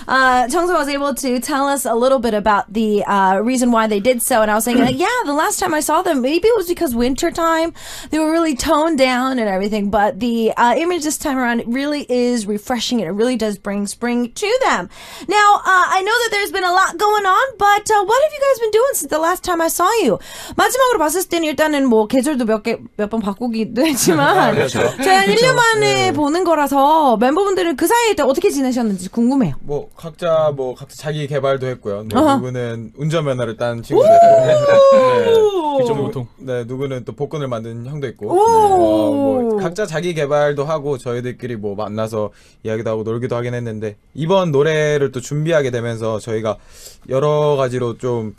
Chungso was able to tell us a little bit about the reason why they did so, and I was saying, the last time I saw them, maybe it was because winter time, they were really toned down and everything, but the image this time around, it really is refreshing, and it really does bring spring to them. Now, I know that there's been a lot going on, but what have you guys been doing since the last time I saw you? 마지막으로 봤을 때는 일단은 뭐 계절도 몇 번 바꾸기도 했지만 제가 1년 만에 보는 거라서 멤버분들은 그 사이에 어떻게 지내셨는지 궁금해요. 뭐 각자 자기 개발도 했고요. 누구는 운전면허를 딴 친구도 있고, 누구는 또 복근을 만든 형도 있고, 뭐 각자 자기 개발도 하고 저희들끼리 뭐 만나서 이야기도 하고 놀기도 하긴 했는데 이번 노래를 또 준비하게 되면서 저희가 여러 가지로 좀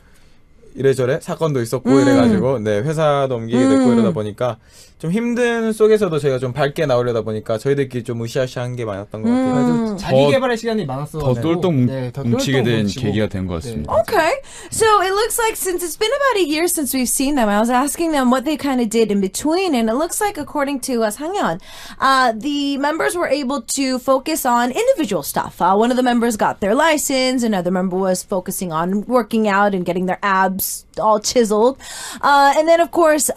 이래저래 사건도 있었고 이래가지고 회사도 옮기게 됐고 이러다 보니까 좀 힘든 속에서도 저희가 좀 밝게 나오려다 보니까 저희들끼리 좀 으쌰으쌰한 게 많았던 것 같아요. 자기 개발의 시간이 많았어. 더 똘똘 뭉치게 된 계기가 된 것 같습니다. Okay, so it looks like since it's been about a year since we've seen them, I was asking them what they kind of did in between, and it looks like according to Sang-yeon, the members were able to focus on individual stuff. One of the members got their license, another member was focusing on working out and getting their abs all chiseled, and then of course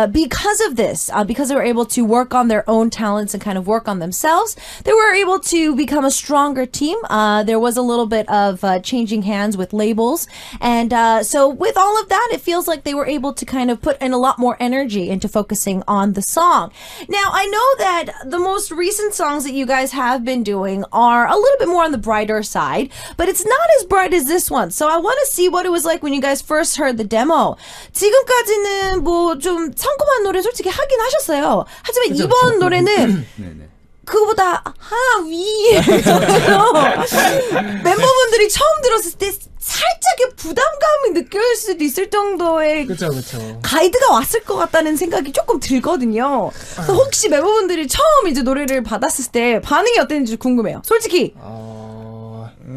because of this, because they were able to work on their own talents and kind of work on themselves, they were able to become a stronger team. There was a little bit of changing hands with labels, and so with all of that, it feels like they were able to kind of put in a lot more energy into focusing on the song. Now, I know that the most recent songs that you guys have been doing are a little bit more on the brighter side, but it's not as bright as this one. So I want to see what it was like when you guys first heard the demo. 지금까지는 뭐 좀 상큼한 노래 솔직히 하긴 하셨어요. 하지만 이번 노래는 그거보다 하나 위에서 멤버분들이 처음 들었을 때 살짝의 부담감이 느껴질 수도 있을 정도의 가이드가 왔을 것 같다는 생각이 조금 들거든요. 그래서 혹시 멤버분들이 처음 이제 노래를 받았을 때 반응이 어땠는지 궁금해요. 솔직히.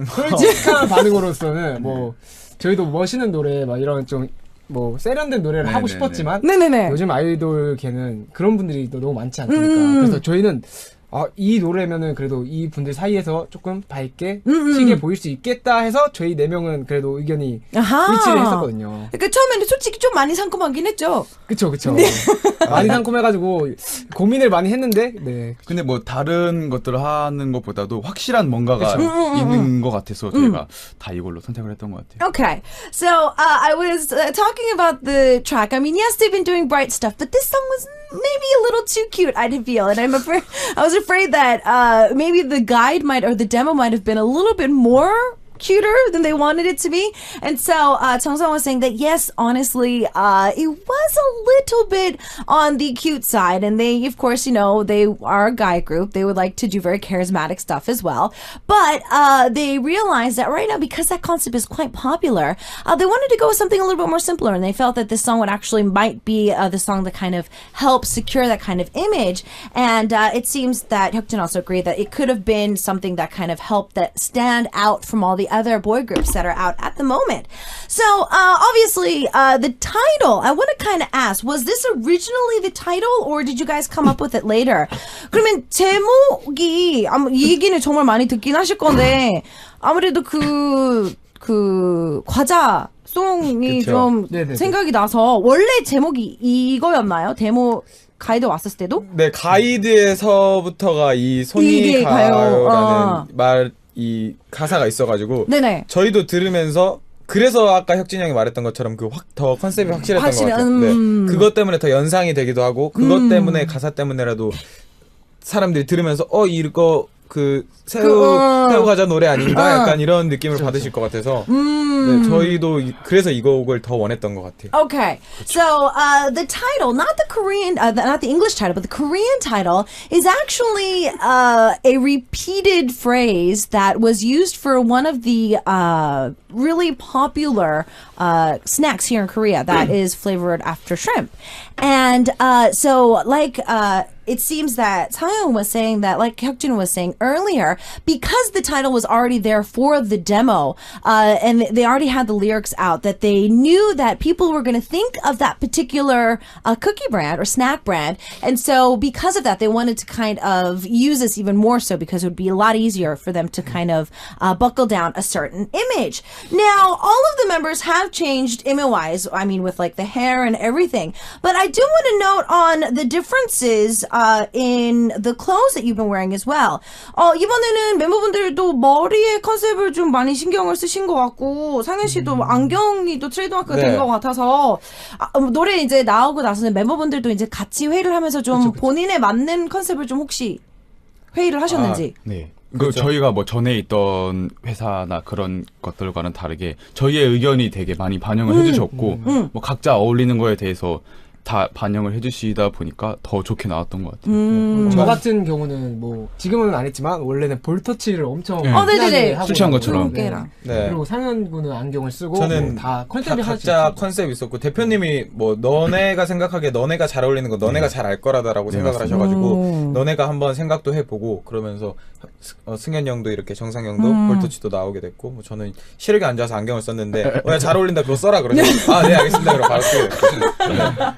솔직한 반응으로서는 뭐 저희도 멋있는 노래 막 이런 좀 뭐 세련된 노래를 하고 싶었지만 요즘 아이돌계는 그런 분들이 또 너무 많지 않습니까? 그래서 저희는 이 노래면은 그래도 이 분들 사이에서 조금 밝게 시게 보일 수 있겠다 해서 저희 4명은 그래도 의견이 일치를 했었거든요. 그러니까 처음에는 솔직히 좀 많이 상큼하긴 했죠. 그쵸. 많이 상큼해가지고 고민을 많이 했는데 근데 뭐 다른 것들을 하는 것보다도 확실한 뭔가가 있는 것 같아서 저희가 다 이걸로 선택을 했던 것 같아요. Okay, so I was talking about the track. I mean, yes, they've been doing bright stuff, but this song was maybe a little too cute, I feel, and I was afraid that maybe the guide or the demo might have been a little bit more cuter than they wanted it to be. And so Chungso was saying that yes, honestly, it was a little bit on the cute side, and they, of course, they are a guy group. They would like to do very charismatic stuff as well, but they realized that right now, because that concept is quite popular, they wanted to go with something a little bit more simpler, and they felt that this song might be the song that kind of helps secure that kind of image. And it seems that Hyukjin also agreed that it could have been something that kind of helped that stand out from all the other boy groups that are out at the moment. So obviously the title, I want to kind of ask, was this originally the title or did you guys come up with it later? 그러면 제목이 이 얘기는 정말 많이 듣긴 하실 건데 아무래도 그 과자 송이 좀 생각이 나서 원래 제목이 이거였나요? 데모 가이드 왔을 때도? 네, 가이드에서부터가 이 손이 가요라는 이 가사가 있어가지고 저희도 들으면서 그래서 아까 혁진이 형이 말했던 것처럼 더 컨셉이 확실했던 것 같아요. 그것 때문에 더 연상이 되기도 하고 그것 때문에 가사 때문에라도 사람들이 들으면서 이거 새우 과자 노래 아닌가 약간 이런 느낌을 받으실 것 같아서 저희도 그래서 이 곡을 더 원했던 것 같아요. Okay, so the title, not the Korean, not the English title, but the Korean title is actually a repeated phrase that was used for one of the really popular snacks here in Korea that is flavored after shrimp. And so like it seems that Sang-young was saying that, like Hyukjin was saying earlier, because the title was already there for the demo, and they already had the lyrics out, that they knew that people were going to think of that particular cookie brand or snack brand. And so because of that, they wanted to kind of use this even more so because it would be a lot easier for them to kind of buckle down a certain image. Now, all of the members have changed image-wise, I mean, with like the hair and everything. But I do want to note on the differences in the clothes that you've been wearing as well. 이번에는 멤버분들도 머리의 컨셉을 좀 많이 신경을 쓰신 것 같고, 상현 씨도 안경이 또 트레이드마크가 된 것 같아서 노래 이제 나오고 나서는 멤버분들도 이제 같이 회의를 하면서 좀 본인에 맞는 컨셉을 좀 혹시 회의를 하셨는지. 네. 저희가 뭐 전에 있던 회사나 그런 것들과는 다르게 저희의 의견이 되게 많이 반영을 해주셨고 뭐 각자 어울리는 거에 대해서 다 반영을 해주시다 보니까 더 좋게 나왔던 것 같아요. 저 같은 경우는 뭐 지금은 안 했지만 원래는 볼터치를 엄청 네네네 하고 술 취한 것처럼. 네. 그리고 상현 군은 안경을 쓰고 저는 다 컨셉이 각자 컨셉이 있었고 대표님이 뭐 너네가 생각하기에 너네가 잘 어울리는 거 너네가 잘 알 거라다라고 생각을 하셔가지고 너네가 한번 생각도 해보고 그러면서 승현 형도 이렇게 정상 형도 볼터치도 나오게 됐고 뭐 저는 시력이 안 좋아서 안경을 썼는데 잘 어울린다 그거 써라 그러죠. 네 알겠습니다. 그럼 바로 쓰게 됐거든요.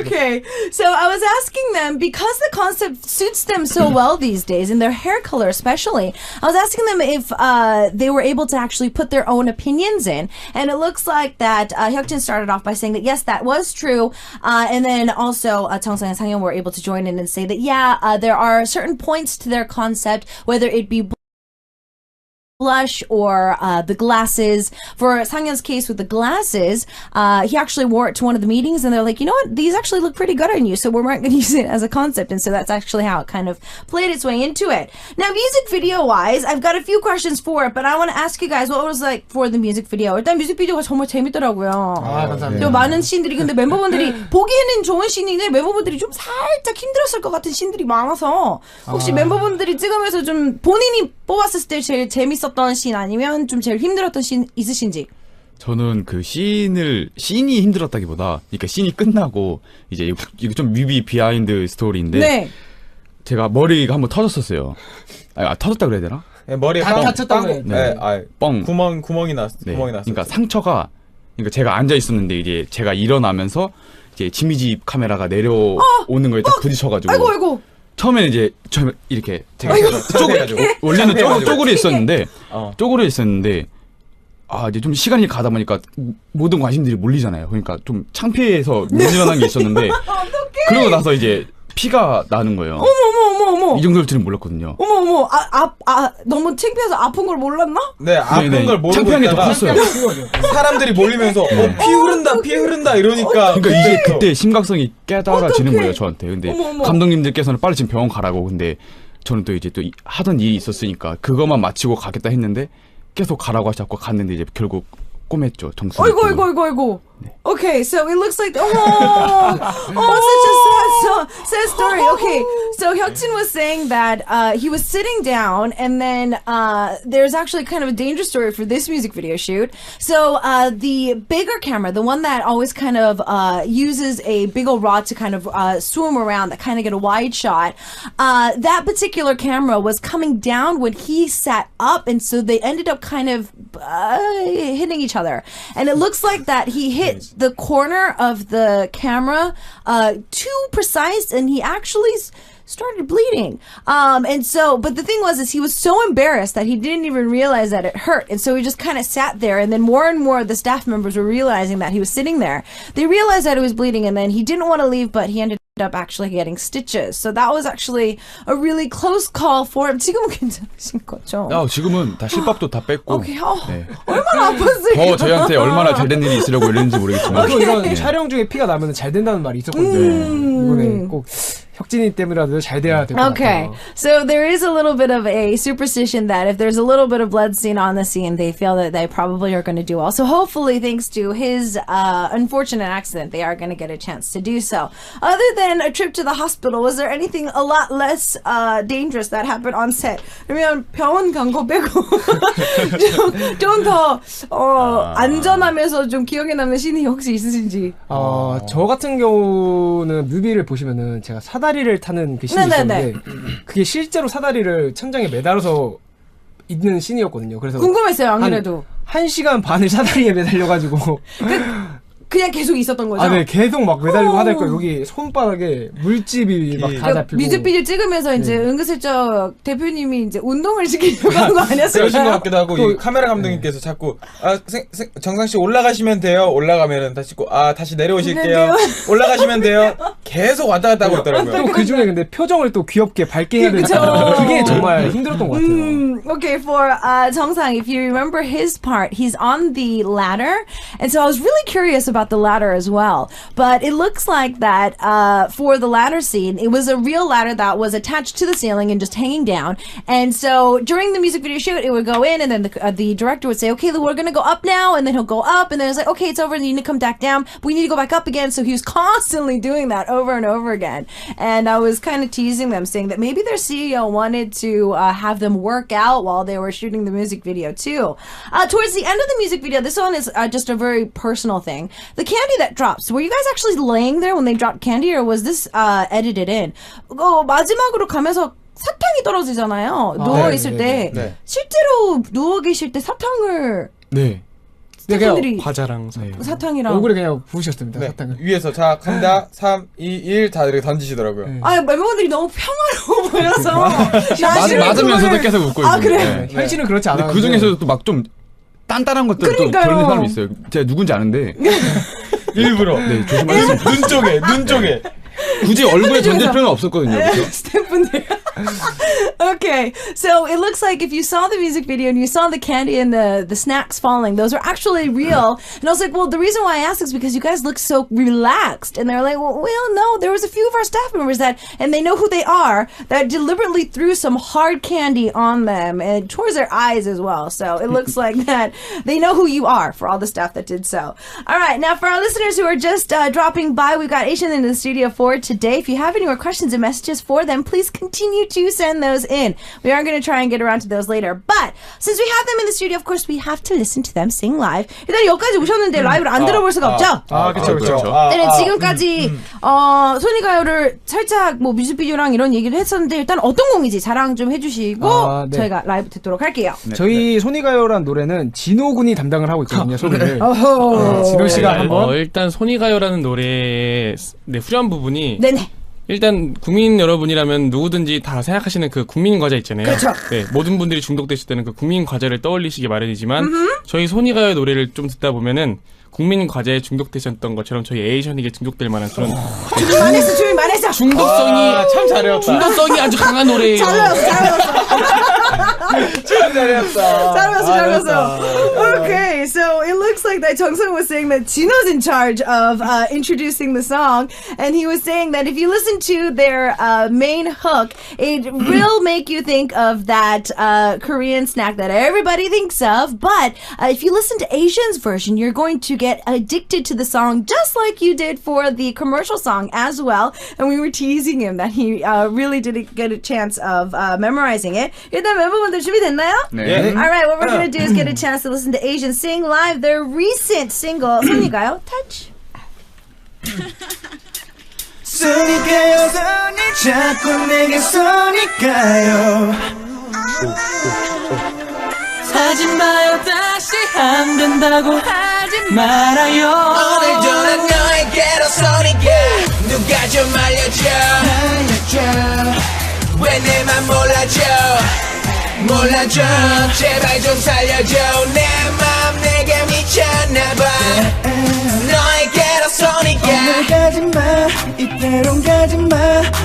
Okay, so I was asking them, because the concept suits them so well these days, and their hair color especially, I was asking them if they were able to actually put their own opinions in, and it looks like that Hyukjin started off by saying that yes, that was true, and then also Jeongseong and Sang-young were able to join in and say that yeah, there are certain points to their concept, whether it be blush or the glasses. For Sang-yeon's case with the glasses, he actually wore it to one of the meetings and they're like, you know what, these actually look pretty good on you, so we're not going to use it as a concept. And so that's actually how it kind of played its way into it. Now, music video wise, I've got a few questions for it, but I want to ask you guys what it was like for the music video. 일단 뮤직비디오가 정말 재밌더라고요. 감사합니다. 많은 씬들이, 근데 멤버분들이 보기에는 좋은 씬인데 멤버분들이 좀 살짝 힘들었을 것 같은 씬들이 많아서 혹시 멤버분들이 찍으면서 좀 본인이 뽑았을 때 제일 재밌었던 씬 아니면 좀 제일 힘들었던 씬 있으신지? 저는 그 씬이 힘들었다기보다, 그러니까 씬이 끝나고 이제 이거 좀 뮤비 비하인드 스토리인데, 네. 제가 머리가 한번 터졌었어요. 터졌다 그래야 되나? 네, 머리에 다쳤다고. 네, 뻥. 구멍이 났어. 네. 구멍이 났어. 그러니까 상처가, 그러니까 제가 앉아 있었는데 이제 제가 일어나면서 이제 지미집 카메라가 내려오는 거에 딱 부딪혀가지고. 아이고. 처음에는 이제 이렇게 제가 원래는 차가지고. 쪼그려 있었는데 이제 좀 시간이 가다 보니까 모든 관심들이 몰리잖아요. 그러니까 좀 창피해서 못 일어난 게 있었는데 그러고 나서 이제 피가 나는 거예요. 어머. 이 정도일 줄은 몰랐거든요. 어머. 너무 창피해서 아픈 걸 몰랐나? 네, 아픈 걸 모르고 창피한 게 더 컸어요. 사람들이 몰리면서 피 흐른다 이러니까. 그러니까 이게 그때 심각성이 깨달아지는 어떡해. 거예요, 저한테. 근데 어머. 감독님들께서는 빨리 지금 병원 가라고. 근데 저는 또 이제 또 하던 일이 있었으니까 그것만 마치고 가겠다 했는데 계속 가라고 하셨고 갔는데 이제 결국 꼬맸죠, 정수. 아이고. Okay, so it looks like such a sad story. Okay, so Hyukjin was saying that he was sitting down, and then there's actually kind of a dangerous story for this music video shoot. So the bigger camera, the one that always kind of uses a big old rod to kind of swoop around, that kind of get a wide shot, that particular camera was coming down when he sat up, and so they ended up kind of hitting each other. And it looks like that he hit the corner of the camera too precise, and he actually started bleeding. And so, but the thing was, is he was so embarrassed that he didn't even realize that it hurt. And so he just kind of sat there, and then more and more of the staff members were realizing that he was sitting there. They realized that it was bleeding, and then he didn't want to leave, but he ended up actually getting stitches. So that was actually a really close call for him. 지금은 괜찮으신 거죠? 지금은 다 실밥도 다 뺐고. 오케이. 네. 얼마나 아팠어요? 저희한테 얼마나 잘된 일이 있으려고 이랬는지 모르겠지만. 이런 촬영 중에 피가 나면 잘 된다는 말이 있었거든요. 이번에 꼭 혁진이 때문이라도 잘 돼야 될 것 같아요. Okay, so there is a little bit of a superstition that if there's a little bit of blood seen on the scene, they feel that they probably are going to do well. So hopefully, thanks to his unfortunate accident, they are going to get a chance to do so. Other than a trip to the hospital, was there anything a lot less dangerous that happened on set? 그러면 병원 간 거 빼고 좀 더 안전하면서 좀 기억에 남는 씬이 혹시 있으신지? 저 같은 경우는 뮤비를 보시면은 제가 사다리 사다리를 타는 그 씬이 있었는데 그게 실제로 사다리를 천장에 매달아서 있는 씬이었거든요. 그래서 궁금했어요. 안 그래도 1시간 반을 사다리에 매달려가지고 그냥 계속 있었던 거죠? 아, 네. 계속 막 매달리고 하다 보니까 여기 손바닥에 물집이 막 다 잡히고. 뮤직비디오 찍으면서 이제 은근슬쩍 대표님이 이제 운동을 시키려고 한 거 아니었어요? 그러신 것 같기도 하고 이 카메라 감독님께서 자꾸 정상 씨 올라가시면 돼요. 올라가면은 다시 다시 내려오실게요. 올라가시면 돼요. 계속 왔다 갔다 하고 있더라고요. 또 그 중에 근데 표정을 또 귀엽게 밝게 해야 되니까 그게 정말 힘들었던 것 같아요. Okay, for 정상, if you remember his part, he's on the ladder, and so I was really curious about the ladder as well. But it looks like that for the ladder scene, it was a real ladder that was attached to the ceiling and just hanging down. And so during the music video shoot, it would go in, and then the director would say, "Okay, we're gonna go up now," and then he'll go up, and then it's like, "Okay, it's over, and you need to come back down. But we need to go back up again." So he was constantly doing that over and over again. And I was kind of teasing them, saying that maybe their CEO wanted to have them work out while they were shooting the music video too. Towards the end of the music video, this one is just a very personal thing. The candy that drops, were you guys actually laying there when they dropped candy, or was this edited in? 마지막으로 가면서 사탕이 떨어지잖아요. 누워있을 때. 네. 실제로 누워 계실 때 사탕을 스태프분들이 과자랑 사탕이랑 얼굴에 그냥 부으셨습니다. 네. 사탕을. 위에서 자 간다 3, 2, 1 다 이렇게 던지시더라고요. 네. 아 멤버분들이 너무 평화로워 보여서 맞으면서도 계속 웃고 있는. 그래? 현실은 그렇지 않아요. 그 중에서도 또 막 좀 딴딴한 것들 또 그런 사람이 있어요. 제가 누군지 아는데 일부러 조심하세요. 눈 쪽에 굳이 얼굴에 던질 필요는 없었거든요. 스태프분들. Okay, so it looks like if you saw the music video and you saw the candy and the snacks falling, those were actually real. And I was like, well, the reason why I asked is because you guys look so relaxed. And they're like, well, no, there was a few of our staff members and they know who they are, that deliberately threw some hard candy on them and towards their eyes as well. So it looks like that they know who you are for all the staff that did so. All right, now for our listeners who are just dropping by, we've got Asian in the studio for today. If you have any more questions and messages for them, please continue to send those in. We are going to try and get around to those later. But since we have them in the studio, of course, we have to listen to them sing live. 일단 여기까지 오셨는데 라이브를 안 들어볼 수가 없죠? 그렇죠. 네, 지금까지 소니가요를 살짝 뭐 뮤직비디오랑 이런 얘기를 했었는데 일단 어떤 곡인지 자랑 좀 해주시고 저희가 라이브 듣도록 할게요. 저희 소니가요란 노래는 진호 군이 담당을 하고 있거든요. 소개를. 진호 씨가 한번. 일단 소니가요라는 노래의 후렴 부분이 네네. 일단 국민 여러분이라면 누구든지 다 생각하시는 그 국민 과자 있잖아요. 그렇죠. 네, 모든 분들이 중독되실 때는 그 국민 과자를 떠올리시기 마련이지만 저희 소니가요 노래를 좀 듣다 보면은 국민 과자에 중독되셨던 것처럼 저희 에이션에게 중독될 만한 그런 주민 많았어. 중독성이 참 잘해요. 중독성이 아주 강한 노래예요. 참 잘했어. Okay, so it looks like that Jeong-seung was saying that Jino's in charge of introducing the song, and he was saying that if you listen to their main hook, it will make you think of that Korean snack that everybody thinks of, but if you listen to Asian's version, you're going to get addicted to the song just like you did for the commercial song as well, and we were teasing him that he really didn't get a chance of memorizing it. 일단 멤버분들 준비됐나요? 네. Alright, what we're going to do is get a chance to listen to Asian sing live their recent single, 소니가요, Touch. 소니가요, 자꾸 내게 소니가요. 하지 마요, 다시 안 된다고 하지 말아요. 오늘도 난 너에게로 소니가 누가 좀 알려줘. 왜 내 맘 몰라줘 제발 좀 살려줘 내 맘 내게 미쳤나봐 너에게로 소니가 오늘 가지마 이대로 가지마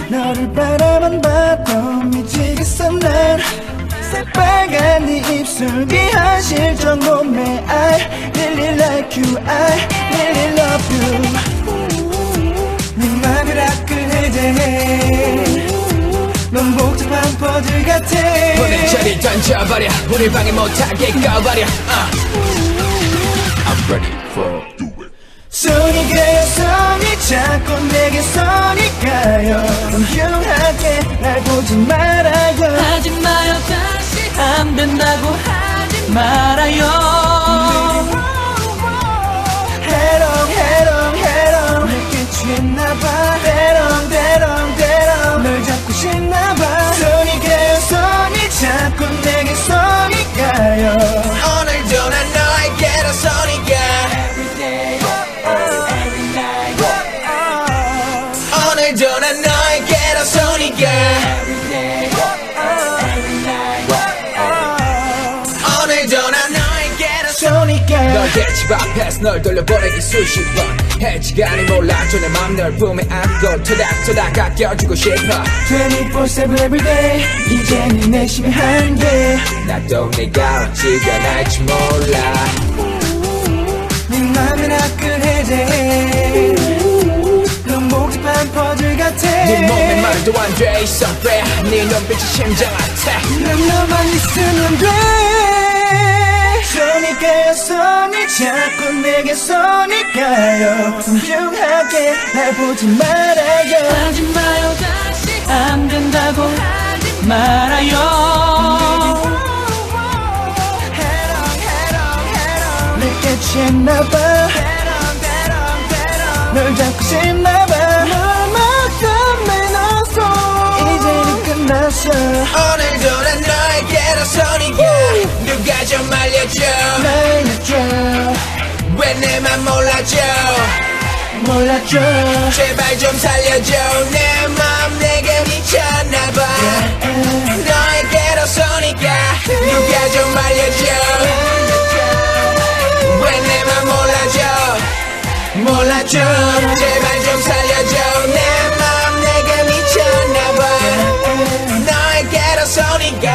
너를 바라만 봐도 미치겠어 난 새빨간 네 입술 비현실 전 몸에 I really like you I really love you 네 맘을 아끌해대해 넌 복잡한 퍼즐 같아 오늘 저리 던져버려 우리 방해 못하게 꺼버려 I'm ready for do it 소니가요 소니 자꾸 내게 소니가요 흉하게 날 보지 말아요 하지 마요 다시 안 된다고 하지 말아요 해롱 내게 취했나봐 대롱 집 앞에서 널 돌려보내기 수십 번 해지간이 몰라줘 내 맘 널 품에 안고 토닥토닥 아껴주고 싶어 24/7 everyday 이제는 내 심의 한계 나도 네가 어찌가 날지 몰라 네 맘이 나끈해제 넌 복잡한 퍼즐 같아 네 몸에 말도 안 돼 있어 그래 네 눈빛이 심장 아타 난 너만 있으면 돼 손이 가요 손이 자꾸 내게 손이 가요 분명하게 날 보지 말아요 하지 마요 다시 안 된다고 하지 말아요 내게 취했나봐 널 잡고 싶나봐 이제는 끝났어 오늘도 난 너에게로 손이 가 누가 좀 알려줘 왜 내 맘 몰라줘 제발 좀 살려줘 내 맘 내게 미쳤나봐 너에게로 손이 가 누가 좀 알려줘 왜 내 맘 몰라줘 제발 좀 살려줘 내 맘 내게 미쳤나봐 너에게로 손이 가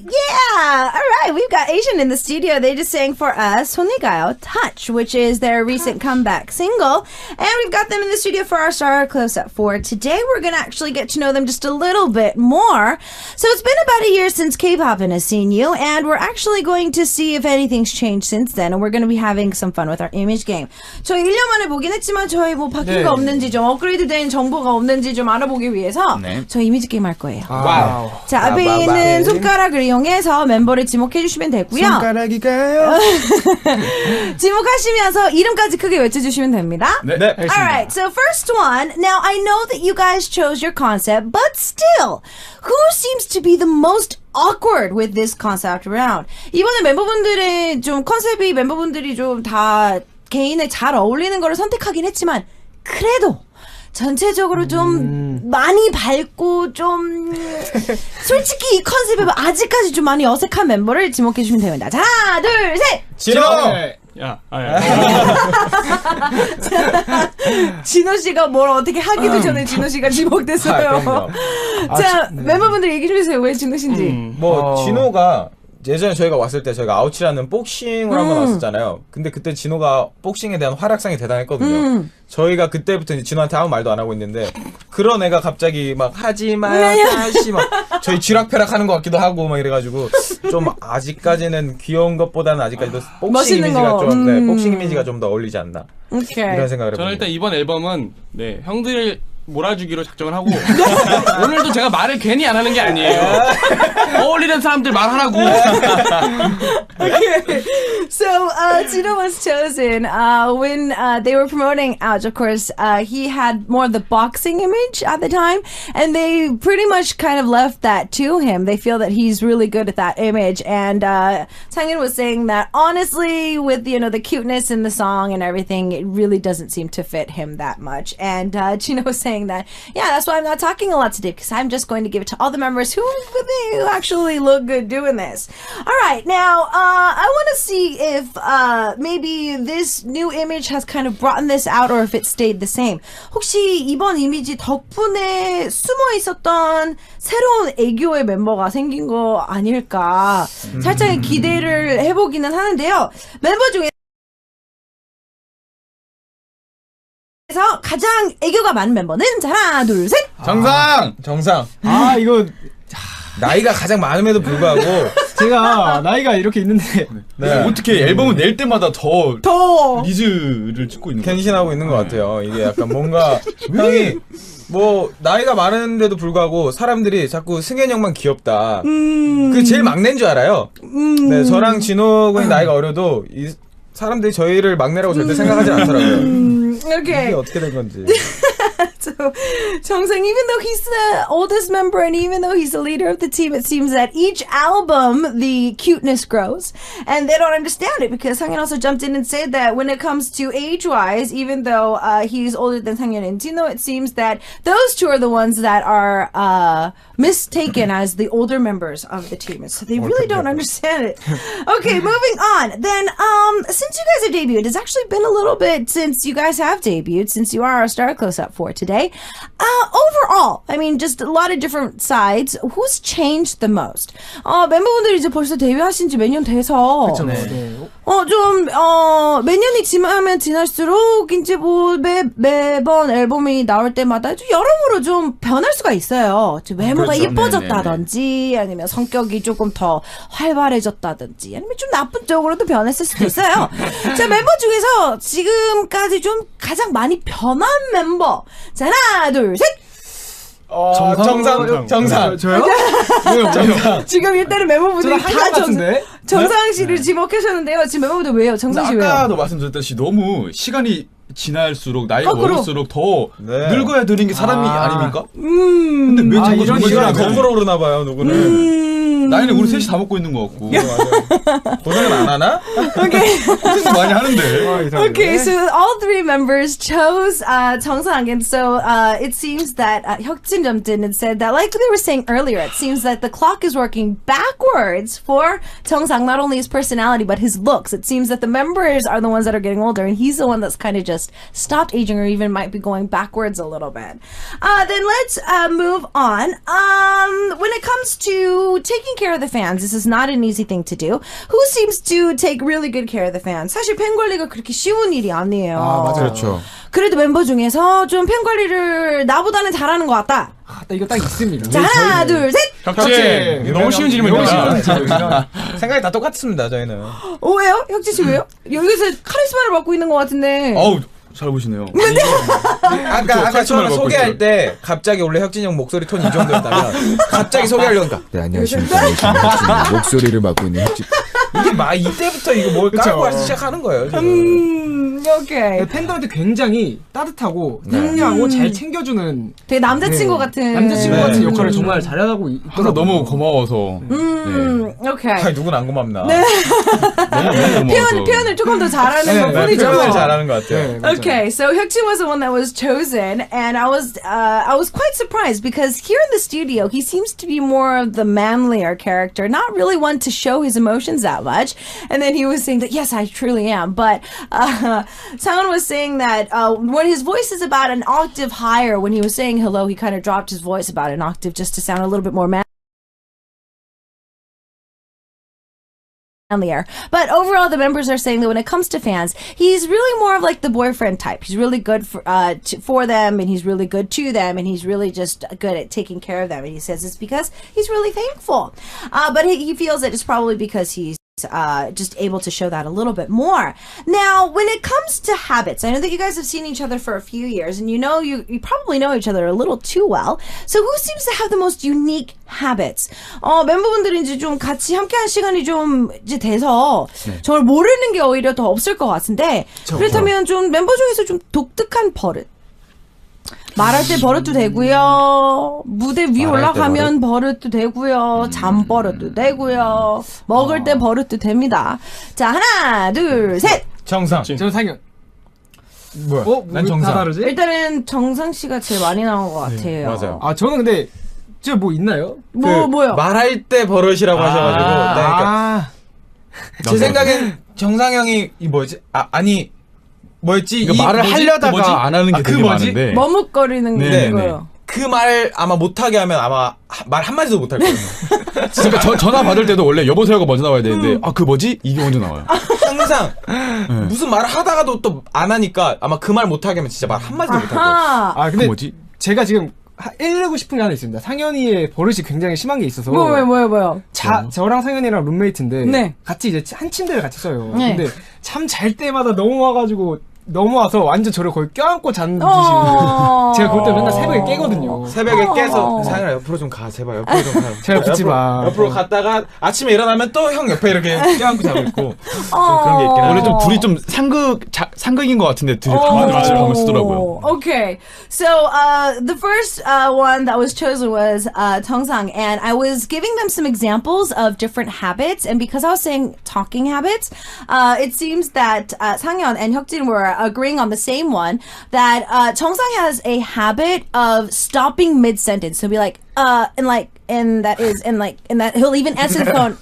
Yeah! Alright, we've got Asian in the studio. They just sang for us 손이가요 Touch, which is their recent comeback single. And we've got them in the studio for our Star Close-Up for today. We're going to actually get to know them just a little bit more. So it's been about a year since Kpoppin has seen you, and we're actually going to see if anything's changed since then. And we're going to be having some fun with our image game. 저희 1년 만에 보긴 했지만 저희 뭐 바뀐 거 없는지 좀 업그레이드된 정보가 없는지 좀 알아보기 위해서 저희 이미지 게임 할 거예요. 와우. 자, 앞에 있는 손가락을 이용해서 멤버를 지목해 주시면 되고요. 손가락이 가요. 지목하시면서 이름까지 크게 외쳐주시면 됩니다. 네. Alright, so first one. Now, I know that you guys chose your concept, but still, who seems to be the most awkward with this concept round? 이번에 멤버분들의 좀 컨셉이 멤버분들이 좀 다 개인에 잘 어울리는 거를 선택하긴 했지만 그래도 전체적으로 좀 많이 밝고 좀 솔직히 이 컨셉에 아직까지 좀 많이 어색한 멤버를 지목해 주시면 됩니다. 자, 하나, 둘, 셋! 진호! 야. 진호 씨가 뭘 어떻게 하기도 전에 진호 씨가 지목됐어요. 자, 멤버분들 얘기 좀 해주세요. 왜 진호 씨인지. 진호가 예전에 저희가 왔을 때 저희가 아웃이라는 복싱을 한번 왔었잖아요. 근데 그때 진호가 복싱에 대한 활약상이 대단했거든요. 저희가 그때부터 이제 진호한테 아무 말도 안 하고 있는데 그런 애가 갑자기 막 하지 마요 다시 막 저희 쥐락펴락 하는 것 같기도 하고 막 이래가지고 좀 아직까지는 귀여운 것보다는 아직까지도 복싱 이미지가 좀 복싱 이미지가 좀 더 어울리지 않나 이런 생각을 해봅니다. 저는 일단 이번 앨범은 형들 몰아주기로 작정을 하고 오늘도 제가 말을 괜히 안 하는 게 아니에요. 어울리는 사람들 말하라고. Okay, so Tino was chosen when they were promoting Ouch. Of course, he had more of the boxing image at the time, and they pretty much kind of left that to him. They feel that he's really good at that image, and Sangin was saying that honestly, with the cuteness in the song and everything, it really doesn't seem to fit him that much. And Chino was saying that, yeah, that's why I'm not talking a lot today, because I'm just going to give it to all the members who actually look good doing this. All right, now I want to see if maybe this new image has kind of brought this out, or if it stayed the same. 혹시 이번 이미지 덕분에 숨어 있었던 새로운 애교의 멤버가 생긴 거 아닐까 살짝 기대를 해보기는 하는데요. 멤버 중에 그래서 가장 애교가 많은 멤버는 하나, 둘, 셋. 정상. 이거 나이가 가장 많음에도 불구하고 제가 나이가 이렇게 있는데 어떻게 앨범을 낼 때마다 더 리즈를 찍고 있는 거예요? 갱신하고 있는 것 같아요. 이게 약간 뭔가 형이 뭐 나이가 많은데도 불구하고 사람들이 자꾸 승현이 형만 귀엽다. 그 제일 막내인 줄 알아요. 네, 저랑 진호 군이 나이가 어려도 이 사람들이 저희를 막내라고 절대 생각하지 않더라고요. Okay. 이게 어떻게 된 건지. So, Jeongseung, even though he's the oldest member and even though he's the leader of the team, it seems that each album the cuteness grows, and they don't understand it because Sangyeon also jumped in and said that when it comes to age-wise, even though he's older than Sangyeon and Jino, it seems that those two are the ones that are mistaken as the older members of the team. So they really don't understand it. Okay, moving on. Then, since you guys have debuted, it's actually been a little bit since you guys have debuted, since you are our star close-up for today. Overall, I mean, just a lot of different sides. Who's changed the most? 멤버분들이 이제 벌써 데뷔하신 지 몇 년 돼서. 그쵸, 네. 몇 년이 지나면 지날수록 이제 뭐 매번 앨범이 나올 때마다 좀 여러모로 좀 변할 수가 있어요. 좀 외모가 그렇죠. 이뻐졌다든지 아니면 성격이 조금 더 활발해졌다든지 아니면 좀 나쁜 쪽으로도 변했을 수도 있어요. 자, 멤버 중에서 지금까지 좀 가장 많이 변한 멤버. 자, 하나, 둘, 셋. 정상. 저요? 정상. 지금 일단은 멤버분들이 다 같은데? 정상 씨를 지목하셨는데요. 지금 멤버분들 왜요? 정상 씨 왜요? 아까도 말씀드렸듯이 너무 시간이 지날수록 나이가 먹을수록 더 늙어야 되는 게 사람이 아닙니까? 근데 왜 자꾸 이런 시간 거꾸로 오르나 봐요, 누구는. 나이는 우리 셋이 다 먹고 있는 것 같고. 고생은 안 하나? Okay. 고생 많이 하는데. Okay, so all three members chose 정상, and so it seems that 혁진 jumped in and said that, like we were saying earlier, it seems that the clock is working backwards for 정상, not only his personality but his looks. It seems that the members are the ones that are getting older, and he's the one that's kind of just stopped aging or even might be going backwards a little bit. Then let's move on. When it comes to taking care of the fans, this is not an easy thing to do. Who seems to take really good care of the fans? 사실 팬 관리가 그렇게 쉬운 일이 아니에요. 맞아요. 그렇죠. 그래도 멤버 중에서 좀 팬 관리를 나보다는 잘하는 것 같다. 이거 딱 있습니다. 자, 하나, 둘, 셋. 혁진, 너무 쉬운 질문이다. 생각이 다 똑같습니다, 저희는. 왜요? 혁진 씨 왜요? 여기서 카리스마를 맡고 있는 것 같은데. 어우, 잘 보시네요. 아까 처음에 소개할 때 갑자기 원래 혁진이 형 목소리 톤이 이 정도였다면 갑자기 소개하려니까 네, 안녕하십니까. 혁진 목소리를 맡고 있는 혁진. 이게 막 이때부터 이거 뭘 깔고 시작하는 거예요. 오케이. 팬들한테 굉장히 따뜻하고 상냥하고 잘 챙겨주는 되게 남자친구 같은. 남자친구 같은 역할을 정말 잘하고 항상 너무 고마워서. 오케이. 아니 누군 안 고맙나. 네. 너무 고마워서. 표현을 조금 더 잘하는 것 뿐이죠. 표현을 잘하는 것 같아요. Okay, so Hyukjin was the one that was chosen, and I was quite surprised because here in the studio he seems to be more of the manlier character, not really one to show his emotions that much. And then he was saying that yes, I truly am, but Cian was saying that when his voice is about an octave higher, when he was saying hello, he kind of dropped his voice about an octave just to sound a little bit more manlier. But overall, the members are saying that when it comes to fans, he's really more of like the boyfriend type. He's really good for them, and he's really good to them, and he's really just good at taking care of them. And he says it's because he's really thankful. But he feels that it's probably because he's just able to show that a little bit more. Now, when it comes to habits, I know that you guys have seen each other for a few years, and you probably know each other a little too well. So who seems to have the most unique habits? 멤버분들이 이제 좀 같이 함께한 시간이 좀 이제 돼서 정말 모르는 게 오히려 더 없을 것 같은데, 그렇다면 좀 멤버 중에서 좀 독특한 버릇. 말할 때 버릇도 되고요. 무대 위 올라가면 버릇도 되고요. 잠 버릇도 되고요. 먹을 때 버릇도 됩니다. 자, 하나, 둘, 셋. 정상. 저는 상현. 뭐야? 난 정상. 다르지? 일단은 정상 씨가 제일 많이 나온 것 같아요. 네, 맞아요. 저는 근데 저 뭐 있나요? 뭐요? 말할 때 버릇이라고 하셔가지고. 그러니까 제 생각엔 정상 형이 이 뭐지? 뭐였지? 그러니까 말을 하려다가 뭐지? 안 하는 게 되게 많은데. 머뭇거리는 거요. 그 말 아마 못하게 하면 아마 말 한마디도 못할 거예요. 그러니까 전화 받을 때도 원래 여보세요가 먼저 나와야 되는데 그 뭐지? 이게 먼저 나와요. 항상 무슨 말을 하다가도 또 안 하니까 아마 그 말 못하게 하면 진짜 말 한마디도 못할 거예요. 근데 뭐지? 제가 지금 일르고 싶은 게 하나 있습니다. 상현이의 버릇이 굉장히 심한 게 있어서. 뭐요? 저랑 상현이랑 룸메이트인데 네. 같이 이제 한 침대를 같이 써요. 네. 근데 잠 잘 때마다 넘어와서 완전 저를 거의 껴안고 자는 듯이 제가 그럴 때 맨날 새벽에 깨거든요. 새벽에 깨서 상현아 옆으로 좀 가 제발 옆으로 좀 가. 제가 붙지 마. 옆으로 갔다가 아침에 일어나면 또 형 옆에 이렇게 껴안고 자고 있고 그런 게 있긴 해요. 원래 좀 둘이 좀 상극인 것 같은데 둘이 같이 방을 쓰더라고요. Okay, so the first one that was chosen was 정상, and I was giving them some examples of different habits, and because I was saying talking habits. It seems that Sang-yeon and Hyukjin were agreeing on the same one, that Jeong-sang has a habit of stopping mid-sentence. He'll be like, and that he'll even answer the phone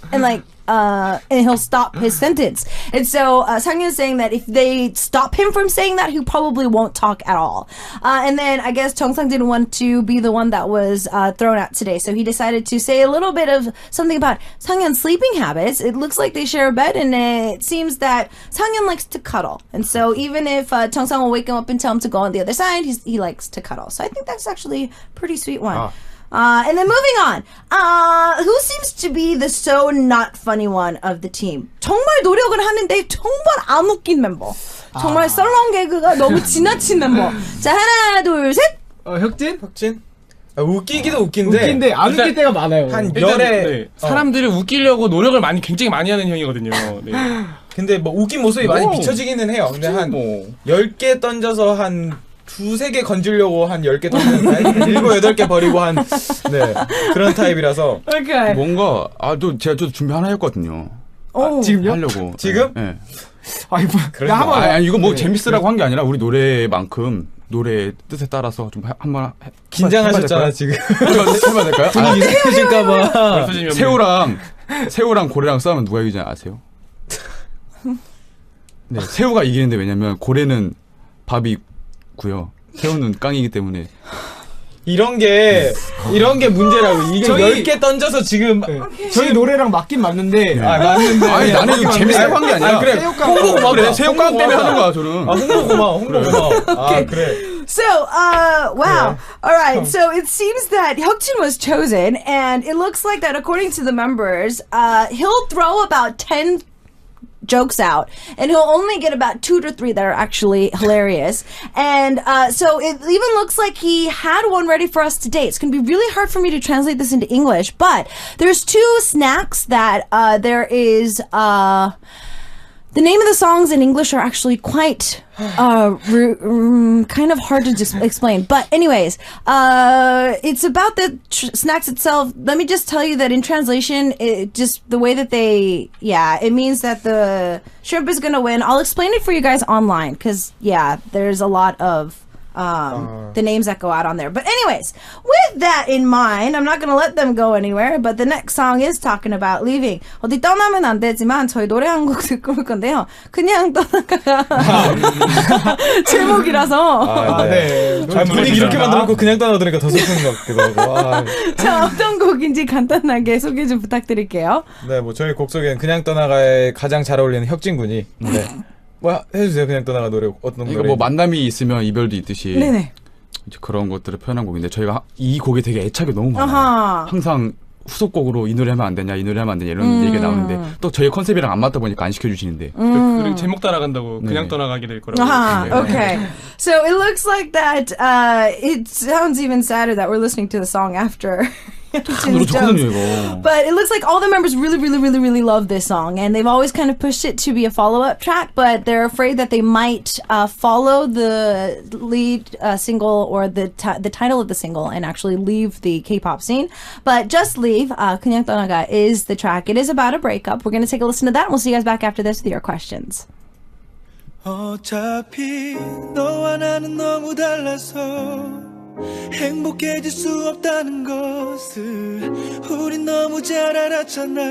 and he'll stop his sentence. And so Sang-yeon is saying that if they stop him from saying that, he probably won't talk at all. And then I guess Jeong-sang didn't want to be the one that was thrown out today, so he decided to say a little bit of something about Sang-yeon's sleeping habits. It looks like they share a bed, and it seems that Sang-yeon likes to cuddle. And so even if Jeong-sang will wake him up and tell him to go on the other side, he likes to cuddle. So I think that's actually a pretty sweet one. And then moving on, who seems to be the so not funny one of the team? 정말 노력을 하는데 정말 안 웃긴 멤버. 정말 썰렁 개그가 너무 지나친 멤버. 자, 하나, 둘, 셋. 혁진? 웃기기도 웃긴데 안 웃길 때가 많아요. 한 열에 사람들을 웃기려고 노력을 굉장히 많이 하는 형이거든요. 네. 근데 뭐 웃긴 모습이 많이 비춰지기는 해요. 근데 한 10개 던져서 한 2-3개 건지려고 한 10개 던지는 타입? 7-8개 버리고 한 그런 타입이라서 Okay. 뭔가 제가 준비 하나 했거든요. 지금요? 하려고. 지금? 네. 한번 이거 뭐 재밌으라고 한 게 아니라 우리 노래만큼 노래 뜻에 따라서 좀 한번 긴장하셨잖아 지금. 해봐야 될까요? 분위기 이상해질까봐. 새우랑 고래랑 싸우면 누가 이기지 아세요? 네, 새우가 이기는데 왜냐면 고래는 밥이 고요. 새우는 깡이기 때문에. 이런 게 문제라고. 이게 10개 던져서 지금 저희 노래랑 맞긴 맞는데. 맞는데. 아니 나는 이거 재밌다고 한 게 아니라. 그래. 홍보 고마워. 그래. 새우깡 때문에 하는 거야 저는. 홍보 고마워. 그래. So, wow. All right. So it seems that Hyukjin was chosen, and it looks like that according to the members, he'll throw about 10 jokes out, and he'll only get about 2 to 3 that are actually hilarious. And so it even looks like he had one ready for us today. It's going to be really hard for me to translate this into English, but there's 2 snacks that there is. The name of the songs in English are actually quite kind of hard to just explain. But anyways, it's about the snacks itself. Let me just tell you that in translation, just the way that it means that the shrimp is going to win. I'll explain it for you guys online because, there's a lot of the names that go out on there. But anyways, with that in mind, I'm not going to let them go anywhere, but the next song is talking about leaving. 어디 떠나면 안 되지만 저희 노래 한 곡 듣고 올 건데요. 그냥 떠나가 제목이라서 네. 분위기 이렇게 만들어놓고 그냥 떠나들으니까 더 슬픈 것 같기도 하고. 자, 어떤 곡인지 간단하게 소개 좀 부탁드릴게요. 네, 뭐 저희 곡 속에는 그냥 떠나가에 가장 잘 어울리는 혁진 군이 뭐 해주세요. 그냥 떠나가 노래 어떤 노래? 이거 뭐 만남이 있으면 이별도 있듯이 네네. 이제 그런 것들을 표현한 곡인데 저희가 이 곡에 되게 애착이 너무 많아요. 항상 후속곡으로 이 노래 하면 안 되냐, 이 노래 하면 안 되냐 이런 얘기가 나오는데 또 저희 컨셉이랑 안 맞다 보니까 안 시켜주시는데 그리고 제목 따라간다고 그냥 떠나가게 될 거라고. Okay. So it looks like that it sounds even sadder that we're listening to the song after. But it looks like all the members really love this song, and they've always kind of pushed it to be a follow-up track, but they're afraid that they might follow the lead single or the title of the single and actually leave the K-pop scene. But just leave. 그냥 떠나가 is the track. It is about a breakup. We're going to take a listen to that, and we'll see you guys back after this with your questions. 어차피 너와 나는 너무 달라서 행복해질 수 없다는 것을 우린 너무 잘 알았잖아.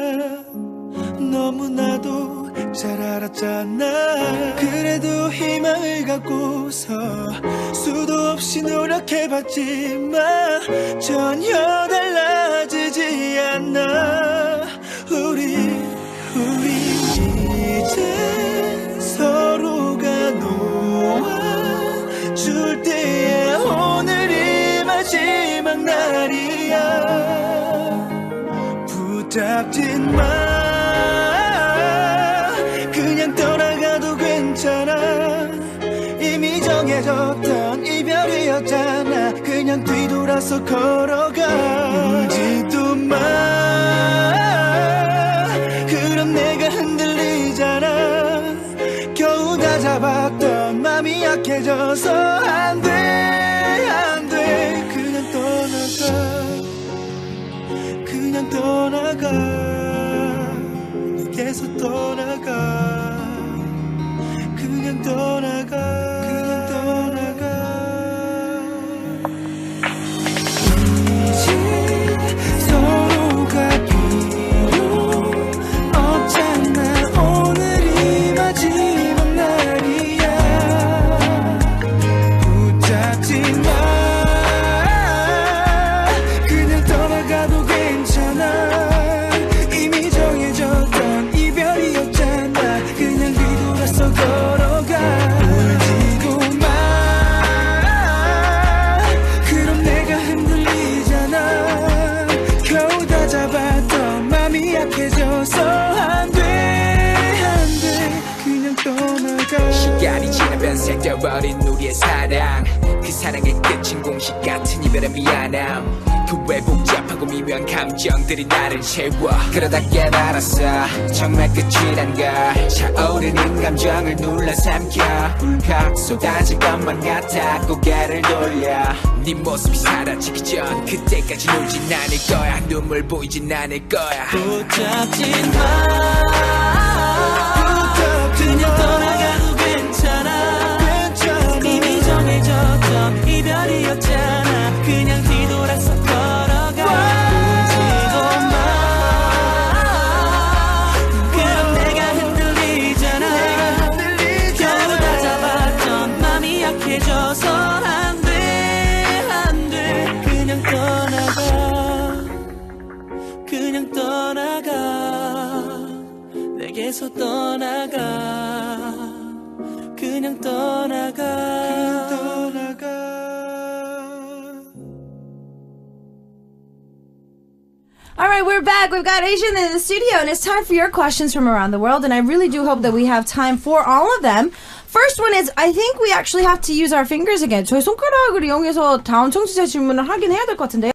너무나도 잘 알았잖아. 그래도 희망을 갖고서 수도 없이 노력해봤지만 전혀 달라지지 않아. 우리 이제 서로가 놓아줄 때야. 오늘이 마지막 날이야. 붙잡진 마. 그냥 떠나가도 괜찮아. 이미 정해졌던 이별이었잖아. 그냥 뒤돌아서 걸어가. 울지도 마. 그럼 내가 흔들리잖아. 겨우 다 잡았던 맘이 약해져서 안 돼. 그냥 떠나가. 네게 내게서 떠나가 그냥 떠나가 시간이 지나면 새겨버린 우리의 사랑 그 사랑의 끝인 공식 같은 이별의 미안함 그 외 복잡하고 미묘한 감정들이 나를 채워 그러다 깨달았어 정말 끝이란 걸 차오르는 감정을 눌러삼켜 울컥 쏟아질 것만 같아 고개를 돌려 네 모습이 사라지기 전 그때까지 울진 않을 거야 눈물 보이진 않을 거야 붙잡진 마 그냥 떠나가도 괜찮아 이미 정해졌던 이별이었잖아 그냥 뒤돌아서 걸어가 울지도 마 그럼 내가 흔들리잖아 겨우 다 잡았던 맘이 약해져서 안돼 그냥 떠나가 그냥 떠나가 내게서 떠나가 그냥 떠나가 All right, we're back. We've got Asian in the studio, and it's time for your questions from around the world. And I really do hope that we have time for all of them. First one is, I think we actually have to use our fingers again. 저희 손가락을 이용해서 다음 청취자 질문을 하긴 해야 될 것 같은데요.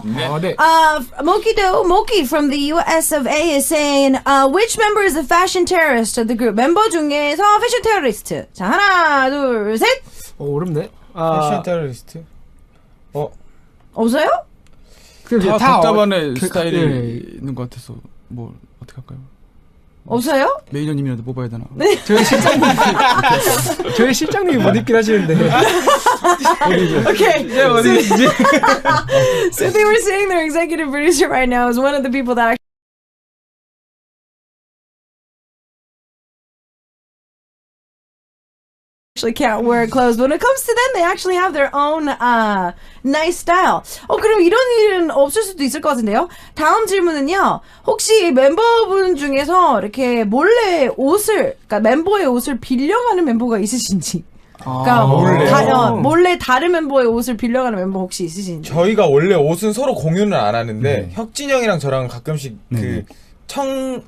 네. Moki from the US of A is saying, which member is the fashion terrorist of the group? 멤버 중에서 패션 테러리스트. 자, 하나, 둘, 셋. 어렵네. 패션 테러리스트? 없어요? 다 각자만의 스타일이 있는 것 같아서 뭐 어떻게 할까요? 없어요? 매니저님이라도 뽑아야 되나? 네. 저희 실장님이 못 입긴 하시는데. Okay. So they were saying their executive producer right now is one of the people that actually can't wear clothes. But when it comes to them, they actually have their own nice style. 그럼 이런 일은 없을 수도 있을 것 같은데요. 다음 질문은요. 혹시 멤버분 중에서 이렇게 몰래 그러니까 멤버의 옷을 빌려가는 멤버가 있으신지. 그러니까 몰래 다른 멤버의 옷을 빌려가는 멤버 혹시 있으신지. 저희가 원래 옷은 서로 공유는 안 하는데 혁진 형이랑 저랑 가끔씩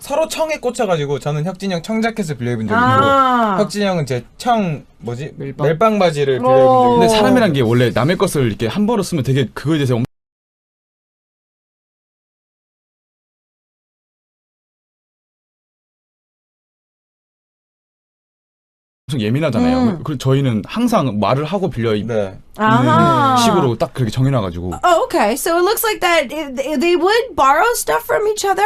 서로 청에 꽂혀가지고 저는 혁진 형 청자켓을 빌려입은 적이 있고 혁진 형은 제 멜빵 바지를 빌려입은 적이 있고. 근데 사람이란 게 원래 남의 것을 이렇게 한 번으로 쓰면 되게 그거에 대해서 엄청 예민하잖아요. 그래서 저희는 항상 말을 하고 빌려 입는 식으로 딱 그렇게 정해놔가지고. Oh, okay. So it looks like that they would borrow stuff from each other.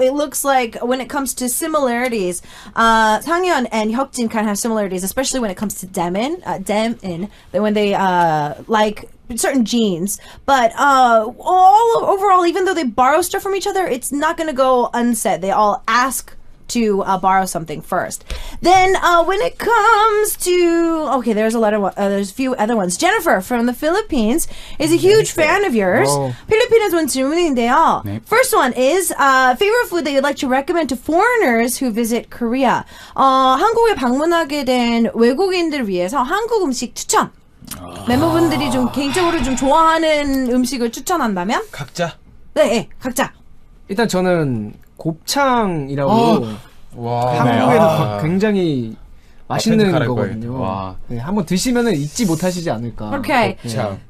It looks like when it comes to similarities, 상현 and Hyukjin kind of have similarities, especially when it comes to Demin, when they like certain jeans. But overall, even though they borrow stuff from each other, it's not going to go unsaid. They all ask to borrow something first. Then when it comes to there's a few other ones. Jennifer from the Philippines is a huge fan of yours. 필리핀에서 온 질문인데요. 네. First one is favorite food that you'd like to recommend to foreigners who visit Korea. 한국에 방문하게 된 외국인들 위해서 한국 음식 추천. 멤버분들이 좀 개인적으로 좀 좋아하는 음식을 추천한다면? 각자? 네, 각자. 일단 저는 곱창이라고 한국에서 굉장히 맛있는 거거든요. 네, 한번 드시면은 잊지 못하시지 않을까. Okay.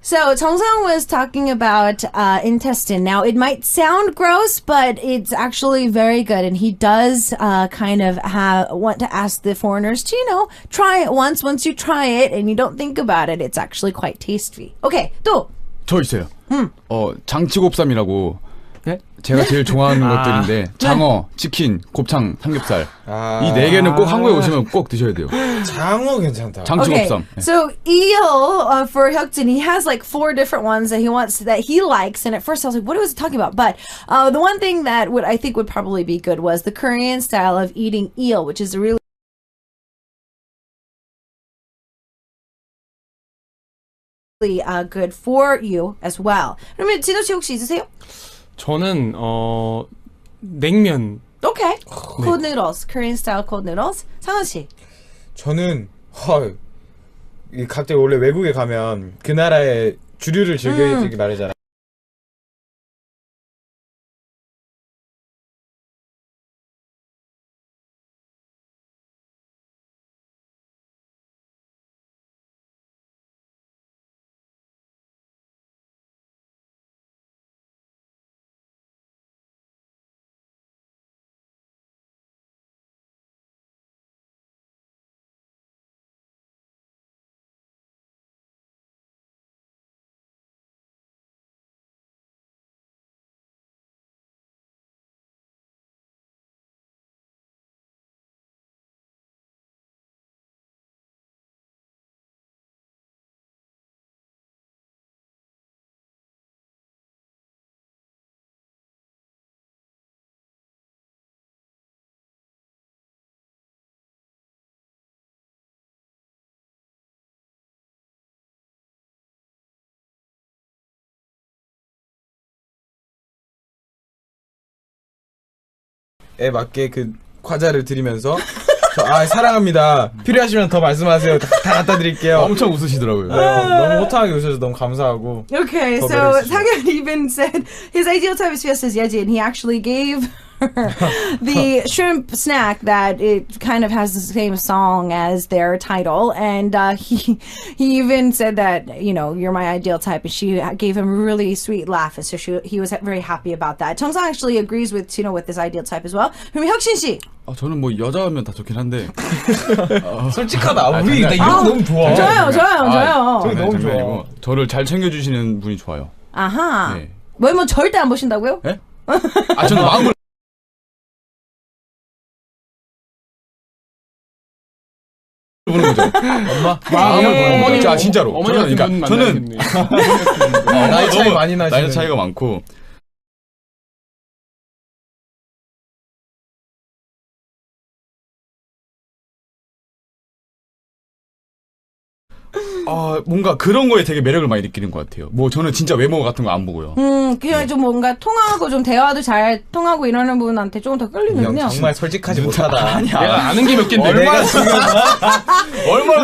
So Jeong-sang was talking about intestine. Now it might sound gross, but it's actually very good, and he does kind of want to ask the foreigners to, try it once. Once you try it and you don't think about it, it's actually quite tasty. Okay, 또. 저 있어요. 장치곱삼이라고 네? 제가 제일 좋아하는 것들인데 장어, 치킨, 곱창, 삼겹살 이 네 개는 꼭 한국에 오시면 꼭 드셔야 돼요. 장어 괜찮다. 장추곱삼. Okay, so eel for Hyukjin, he has like 4 different ones that he likes, and at first I was like, what was he talking about? But the one thing that I think would probably be good was the Korean style of eating eel, which is really good for you as well. 그러면 진호 씨 혹시 있으세요? 저는 냉면. Okay. Cold noodles, Korean style cold noodles. 상은 씨. 저는 갑자기 원래 외국에 가면 그 나라의 주류를 즐겨주기 말이잖아. 에 맞게 그 과자를 드리면서 사랑합니다. 필요하시면 더 말씀하세요. 다 갖다 드릴게요. 엄청 웃으시더라고요. 너무 호탕하게 웃으셔서 너무 감사하고. Okay, so Sang-yeon even said his ideal type is Fiesta's Yeji, and he actually gave the shrimp snack that it kind of has the same song as their title, and he even said that, you know, you're my ideal type, and she gave him a really sweet laugh, so he was very happy about that. 정상 actually agrees with Chino with this ideal type as well. 그럼 혁신 씨. 저는 뭐 여자면 다 좋긴 한데 솔직하다. 우리 나 이거 너무 좋아. 좋아요. 저기 너무 좋아. 아니고, 저를 잘 챙겨주시는 분이 좋아요. 아하. 네. 외모 절대 안 보신다고요? 네? 저는 마음을 보는 거죠. 마음을 보는 거죠. 진짜로. 어머니 저는 나이 차이 많이 나시는. 나이 차이가 많고. 뭔가 그런 거에 되게 매력을 많이 느끼는 것 같아요. 뭐 저는 진짜 외모 같은 거 안 보고요. 그냥 좀 뭔가 통하고 좀 대화도 잘 통하고 이러는 분한테 조금 더 끌리는군요. 정말 솔직하지 못하다. 내가 아는 게 몇 갠데. 얼마나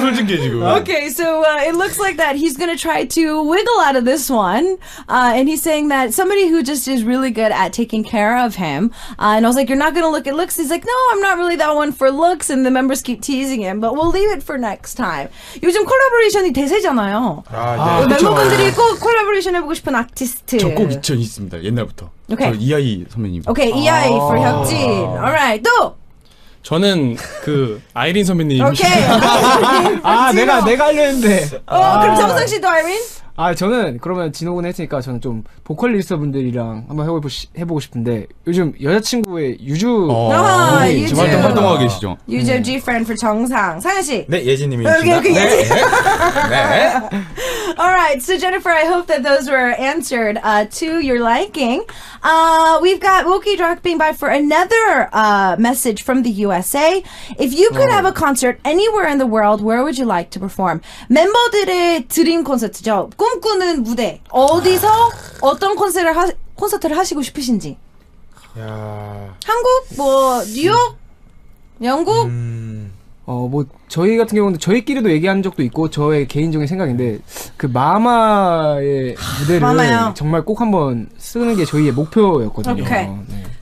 솔직해 지금. Okay, so it looks like that he's gonna try to wiggle out of this one, and he's saying that somebody who just is really good at taking care of him. And I was like, you're not gonna look at looks. He's like, no, I'm not really that one for looks. And the members keep teasing him, but we'll leave it for next time. 요즘 콜라보레이션이 대세잖아요. 멤버분들이 꼭 콜라보레이션 해보고 싶은 아티스트. 저 꼭 있습니다. 옛날부터. Okay. 저 이하이 선배님. Okay, EI for 혁진. Alright, 또. 저는 그 아이린 선배님. Okay. 내가 하려 했는데. 그럼 정상 씨도 아이린? 저는 그러면 진호군 했으니까 저는 좀 보컬리스트 분들이랑 한번 해보고 싶은데 요즘 여자친구의 유주 유주. 활동하고 계시죠. 유주 G-friend for 정상. 상현 씨. 네, 예진님입니다. Okay, 네. Alright, so Jennifer, I hope that those were answered to your liking. We've got Woki dropping by for another message from the USA. If you could have a concert anywhere in the world, where would you like to perform? 멤버들의 드림 콘서트죠. 꿈꾸는 무대. 어디서 어떤 콘서트를 하시고 싶으신지. 한국, 뭐 뉴욕, 영국. 뭐 저희 같은 경우는 저희끼리도 얘기한 적도 있고 저의 개인적인 생각인데 그 마마의 무대를 정말 꼭 한번 쓰는 게 저희의 목표였거든요. Okay.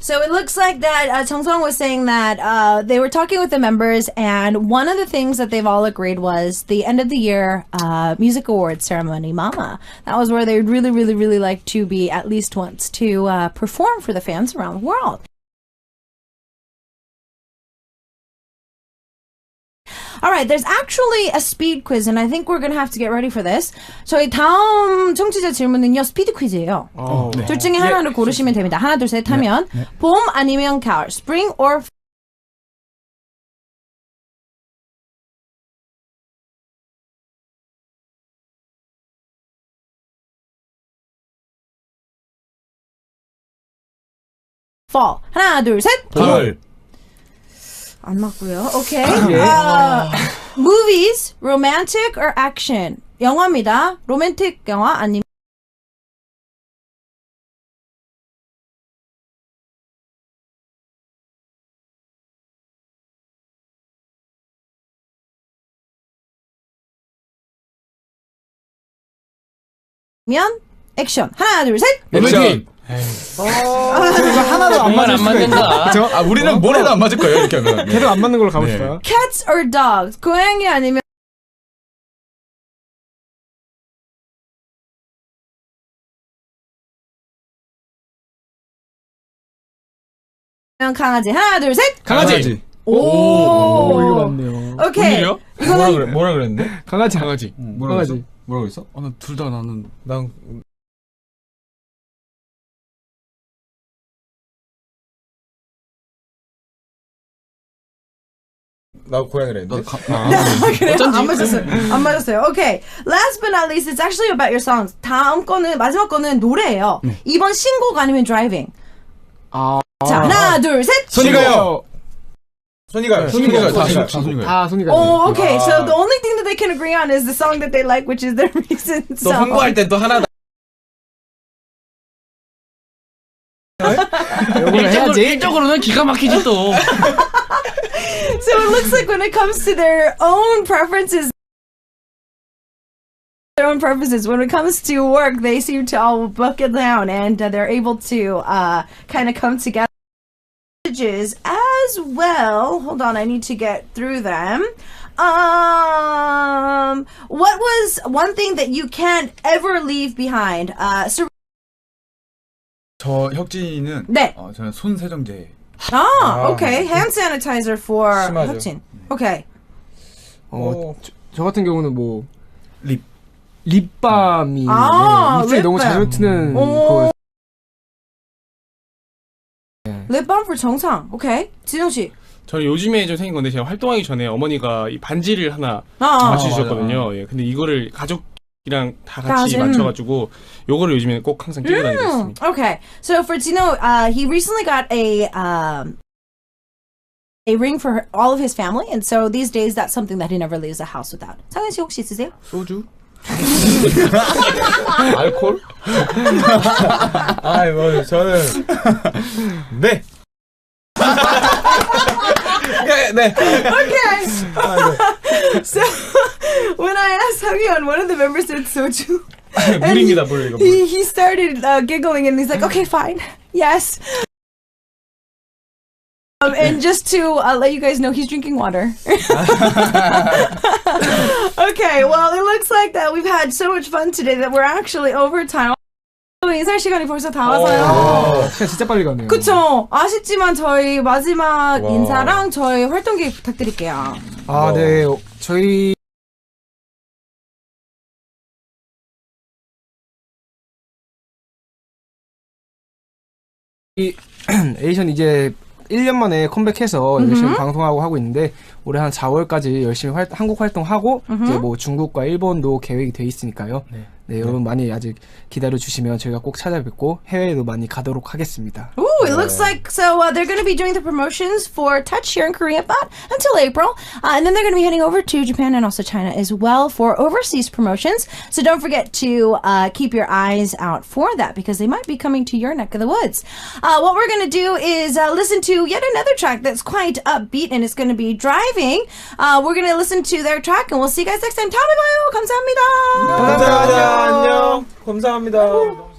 So it looks like that Jeong-sung was saying that they were talking with the members, and one of the things that they've all agreed was the end of the year music awards ceremony, Mama. That was where they really, really, really like to be at least once to perform for the fans around the world. Alright, there's actually a speed quiz, and I think we're gonna have to get ready for this. 저희 다음 청취자 질문은요, 스피드 퀴즈예요. 둘 중에 하나를 고르시면 됩니다. 하나, 둘, 셋 하면 봄 아니면 가을, spring or fall. 하나, 둘, 셋. 가을. 안 맞고요. Okay. Movies, romantic or action? 영화입니다. 로맨틱 영화 아니면 액션. 하나, 둘, 셋. 액션. 이거 하나도 안 맞을 수가 있다. 우리는 뭘 해도 안 맞을 거예요, 이렇게 하면. 걔도 안 맞는 걸로 가고 싶어요. Cats or dogs? 고양이 아니면 강아지. 하나, 둘, 셋. 강아지. 오, 이거 맞네요. 오케이. 이거는 뭐라 그랬는데? 강아지. 강아지. 강아지. 뭐라고 했어? 둘 다 나는 나 고양이라 했는데? 그래요? 안 맞았어요. Okay. Last but not least, it's actually about your songs. 다음 거는 마지막 거는 노래예요. 이번 신곡 아니면 driving. 자, 하나, 둘, 셋. 손이가요. 손이가요. 손이가요. 손이가요. Oh, okay. So the only thing that they can agree on is the song that they like, which is their recent 또 song. 홍보할 땐 또 하나다. 일적으로는 기가 막히지 또. So it looks like when it comes to their own preferences, when it comes to work, they seem to all buckle down and they're able to kind of come together. Messages as well. Hold on, I need to get through them. What was one thing that you can't ever leave behind? 저 혁진이는 네. 저는 손 세정제. Okay. Hand sanitizer for 심하죠. 혁진. Okay. 저 같은 경우는 뭐 립밤이 입술이 너무 립밤. 자주 트는 거. 립밤 for 정상. Okay. 진영 씨. 저는 요즘에 좀 생긴 건데 제가 활동하기 전에 어머니가 이 반지를 하나 맞추셨거든요. 예, 근데 이거를 가족이랑 다 같이 맞춰가지고 요거를 요즘에 꼭 항상 끼고 다니고 있습니다. Okay. So for Tino, he recently got a ring for all of his family, and so these days that's something that he never leaves the house without. 상현 씨 혹시 있으세요? 소주? 알콜? 뭐 저는 네. 네. Okay. So when I asked Hagyeon, one of the members said soju. 물입니다, 물 이거. He started giggling and he's like, okay, fine, yes. And just to let you guys know, he's drinking water. Okay, well, it looks like that we've had so much fun today that we're actually over time. 인사 시간이 벌써 다 와서요. 시간 진짜 빨리 가네요. 그쵸? 아쉽지만 저희 마지막 인사랑 저희 활동 계획 부탁드릴게요. 네. 저희 에이션 이제 1년 만에 컴백해서 열심히 방송하고 하고 있는데 올해 한 4월까지 열심히 한국 활동하고 이제 뭐 중국과 일본도 계획이 돼 있으니까요. 네, 여러분 많이 아직 기다려 주시면 저희가 꼭 찾아뵙고 해외에도 많이 가도록 하겠습니다. Ooh, it looks like they're going to be doing the promotions for Touch here in Korea but until April. And then they're going to be heading over to Japan and also China as well for overseas promotions. So don't forget to keep your eyes out for that because they might be coming to your neck of the woods. What we're going to do is listen to yet another track that's quite upbeat and it's going to be Driving. We're going to listen to their track and we'll see you guys next time. 다음에 봐요. 감사합니다. 감사합니다. 안녕. 감사합니다.